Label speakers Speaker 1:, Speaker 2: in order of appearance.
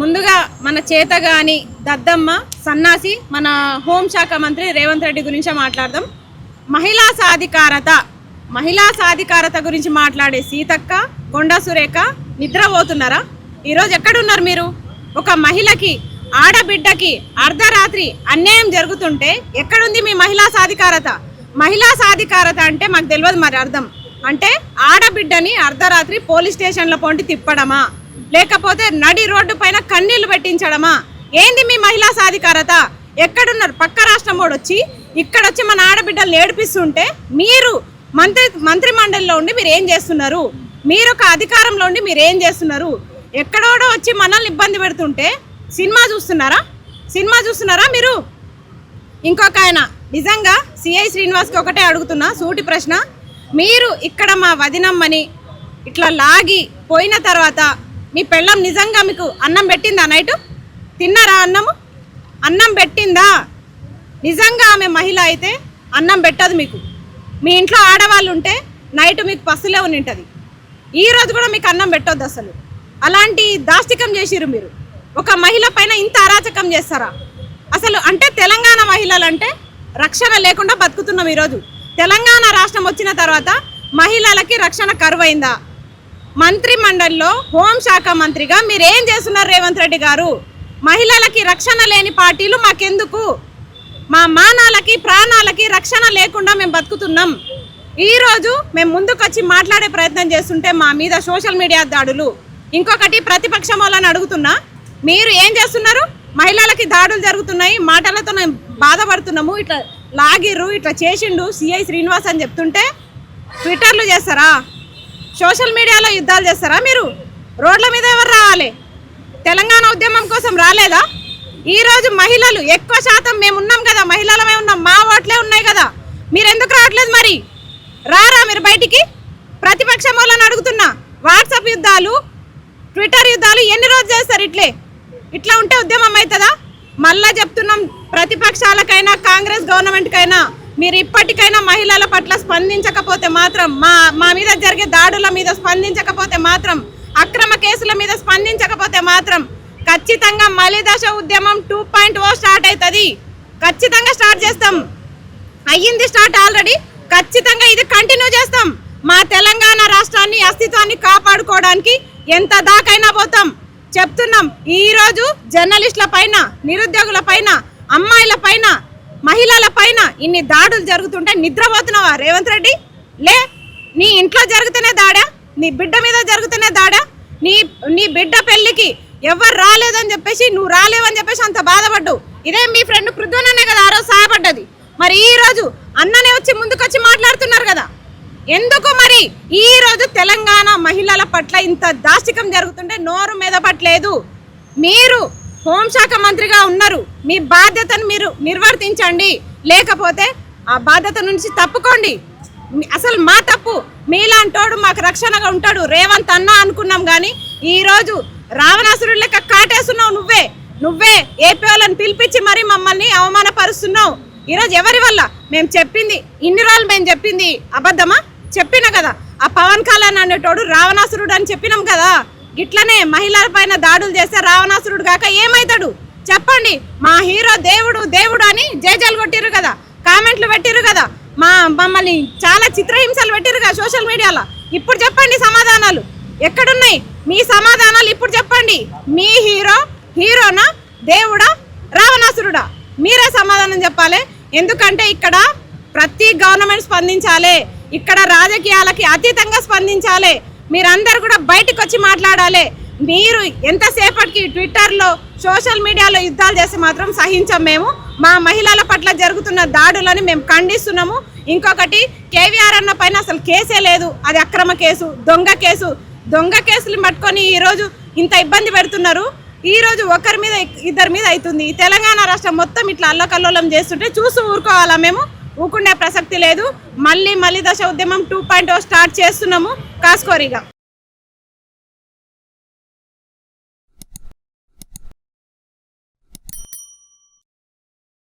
Speaker 1: ముందుగా మన చేతగాని దద్దమ్మ సన్నాసి మన హోంశాఖ మంత్రి రేవంత్ రెడ్డి గురించి మాట్లాడదాం. మహిళా సాధికారత గురించి మాట్లాడే సీతక్క కొండా సురేఖ నిద్రపోతున్నారా? ఈరోజు ఎక్కడున్నారు మీరు? ఒక మహిళకి ఆడబిడ్డకి అర్ధరాత్రి అన్యాయం జరుగుతుంటే ఎక్కడుంది మీ మహిళా సాధికారత? మహిళా సాధికారత అంటే మాకు తెలియదు. మరి అర్థం అంటే ఆడబిడ్డని అర్ధరాత్రి పోలీస్ స్టేషన్ల పోంటి తిప్పడమా, లేకపోతే నడి రోడ్డు పైన కన్నీళ్లు పెట్టించడమా? ఏంది మీ మహిళా సాధికారత? ఎక్కడున్నారు? పక్క రాష్ట్రం వాడు వచ్చి ఇక్కడొచ్చి మన ఆడబిడ్డలు ఏడిపిస్తుంటే మీరు మంత్రి మండలిలో ఉండి మీరు ఏం చేస్తున్నారు? మీరు ఒక అధికారంలో ఉండి మీరు ఏం చేస్తున్నారు? ఎక్కడోడో వచ్చి మనల్ని ఇబ్బంది పెడుతుంటే సినిమా చూస్తున్నారా మీరు? ఇంకొక ఆయన నిజంగా సిఐ శ్రీనివాస్కి ఒకటే అడుగుతున్నా సూటి ప్రశ్న. మీరు ఇక్కడ మా వదినమ్మని ఇట్లా లాగి పోయిన తర్వాత మీ పెళ్ళం నిజంగా మీకు అన్నం పెట్టిందా? నైటు తిన్నారా? అన్నం పెట్టిందా? నిజంగా ఆమె మహిళ అయితే అన్నం పెట్టదు మీకు. మీ ఇంట్లో ఆడవాళ్ళు ఉంటే నైటు మీకు పసులే ఉంటుంది. ఈరోజు కూడా మీకు అన్నం పెట్టొద్దు. అసలు అలాంటి దాష్టికం చేసిరు మీరు. ఒక మహిళ పైన ఇంత అరాచకం చేస్తారా? అసలు అంటే తెలంగాణ మహిళలు అంటే రక్షణ లేకుండా బతుకుతున్నాం. ఈరోజు తెలంగాణ రాష్ట్రం వచ్చిన తర్వాత మహిళలకి రక్షణ కరువైందా? మంత్రి మండలిలో హోంశాఖ మంత్రిగా మీరు ఏం చేస్తున్నారు రేవంత్ రెడ్డి గారు? మహిళలకి రక్షణ లేని పార్టీలు మాకెందుకు? మా మానాలకి ప్రాణాలకి రక్షణ లేకుండా మేము బతుకుతున్నాం. ఈరోజు మేము ముందుకొచ్చి మాట్లాడే ప్రయత్నం చేస్తుంటే మా మీద సోషల్ మీడియా దాడులు. ఇంకొకటి ప్రతిపక్షం వాళ్ళని అడుగుతున్నా, మీరు ఏం చేస్తున్నారు? మహిళలకి దాడులు జరుగుతున్నాయి, మాటలతో మేము బాధపడుతున్నాము, ఇట్లా లాగిర్రు, ఇట్లా చేసిండు సిఐ శ్రీనివాస్ అని చెప్తుంటే ట్విట్టర్లు చేస్తారా? సోషల్ మీడియాలో యుద్ధాలు చేస్తారా? మీరు రోడ్ల మీద ఎవరు రావాలి? తెలంగాణ ఉద్యమం కోసం రాలేదా? ఈరోజు మహిళలు ఎక్కువ శాతం మేము ఉన్నాం కదా, మహిళలమే ఉన్నాం, మా ఓట్లే ఉన్నాయి కదా, మీరు ఎందుకు రావట్లేదు? మరి రారా మీరు బయటికి? ప్రతిపక్షం వాళ్ళని అడుగుతున్నా, వాట్సాప్ యుద్ధాలు, ట్విట్టర్ యుద్ధాలు ఎన్ని రోజులు చేస్తారు? ఇట్లా ఉంటే ఉద్యమం అవుతుందా? మళ్ళా చెప్తున్నాం, ప్రతిపక్షాలకైనా కాంగ్రెస్ గవర్నమెంట్కైనా మీరు ఇప్పటికైనా మహిళల పట్ల స్పందించకపోతే మాత్రం, మా మీద జరిగే దాడుల మీద స్పందించకపోతే మాత్రం, అక్రమ కేసుల మీద స్పందించకపోతే మాత్రం ఖచ్చితంగా మలిదశ ఉద్యమం 2.0 స్టార్ట్ అవుతుంది. ఖచ్చితంగా స్టార్ట్ చేస్తాం. అయ్యింది స్టార్ట్ ఆల్రెడీ. ఖచ్చితంగా ఇది కంటిన్యూ చేస్తాం. మా తెలంగాణ రాష్ట్రాన్ని అస్తిత్వాన్ని కాపాడుకోవడానికి ఎంత దాకైనా పోతాం. చెప్తున్నాం, ఈరోజు జర్నలిస్టుల పైన, నిరుద్యోగుల పైన, అమ్మాయిల పైన, మహిళల పైన ఇన్ని దాడులు జరుగుతుంటే నిద్రపోతున్నావా రేవంత్ రెడ్డి? లే, నీ ఇంట్లో జరుగుతూనే దాడా, నీ బిడ్డ మీద జరుగుతూనే దాడా, నీ బిడ్డ పెళ్లికి ఎవరు రాలేదని చెప్పేసి, నువ్వు రాలేవని చెప్పేసి అంత బాధపడ్డావు. ఇదే మీ ఫ్రెండ్ పృథ్వననే కదా ఆ రోజు సహాయపడ్డది. మరి ఈ రోజు అన్ననే వచ్చి ముందుకొచ్చి మాట్లాడుతున్నారు కదా, ఎందుకు? మరి ఈ రోజు తెలంగాణ మహిళల పట్ల ఇంత దాష్టికం జరుగుతుంటే నోరు మెదపట్లేదు. మీరు హోంశాఖ మంత్రిగా ఉన్నారు, మీ బాధ్యతను మీరు నిర్వర్తించండి, లేకపోతే ఆ బాధ్యత నుంచి తప్పుకోండి. అసలు మా తప్పు, మీలాంటోడు మాకు రక్షణగా ఉంటాడు రేవంత్ అన్న అనుకున్నాం. కానీ ఈరోజు రావణాసురుడు లెక్క కాటేస్తున్నావు. నువ్వే ఏపీ వాళ్ళని పిలిపించి మరీ మమ్మల్ని అవమానపరుస్తున్నావు. ఈరోజు ఎవరి వల్ల? మేము చెప్పింది ఇన్ని రోజులు మేము చెప్పింది అబద్ధమా? చెప్పినా కదా, ఆ పవన్ కళ్యాణ్ అనేటోడు రావణాసురుడు అని చెప్పినాం కదా. ఇట్లనే మహిళల పైన దాడులు చేస్తే రావణాసురుడు కాక ఏమవుతాడు చెప్పండి? మా హీరో దేవుడు అని జైజాలు కొట్టిరు కదా, కామెంట్లు పెట్టిరు కదా, మమ్మల్ని చాలా చిత్రహింసలు పెట్టిరు కదా సోషల్ మీడియాలో. ఇప్పుడు చెప్పండి సమాధానాలు ఎక్కడున్నాయి? మీ సమాధానాలు ఇప్పుడు చెప్పండి. మీ హీరోనా, దేవుడా, రావణాసురుడా? మీరే సమాధానం చెప్పాలి. ఎందుకంటే ఇక్కడ ప్రతి గవర్నమెంట్ స్పందించాలి, ఇక్కడ రాజకీయాలకి అతీతంగా స్పందించాలి. మీరందరూ కూడా బయటకు వచ్చి మాట్లాడాలి. మీరు ఎంతసేపటికి ట్విట్టర్లో, సోషల్ మీడియాలో యుద్ధాలు చేసి మాత్రం సహించాం. మేము మా మహిళల పట్ల జరుగుతున్న దాడులని మేము ఖండిస్తున్నాము. ఇంకొకటి, కేవీఆర్ అన్న పైన అసలు కేసే లేదు, అది అక్రమ కేసు, దొంగ కేసులు పట్టుకొని ఈరోజు ఇంత ఇబ్బంది పెడుతున్నారు. ఈరోజు ఒకరి మీద ఇద్దరి మీద అవుతుంది. తెలంగాణ రాష్ట్రం మొత్తం ఇట్లా అల్లకల్లోలం చేస్తుంటే చూస్తూ ఊరుకోవాలా? మేము ఊరుకునే ప్రసక్తి లేదు. మళ్ళీ దశ ఉద్యమం 2.0 స్టార్ట్ చేస్తున్నాము. కాసుకోరిగా.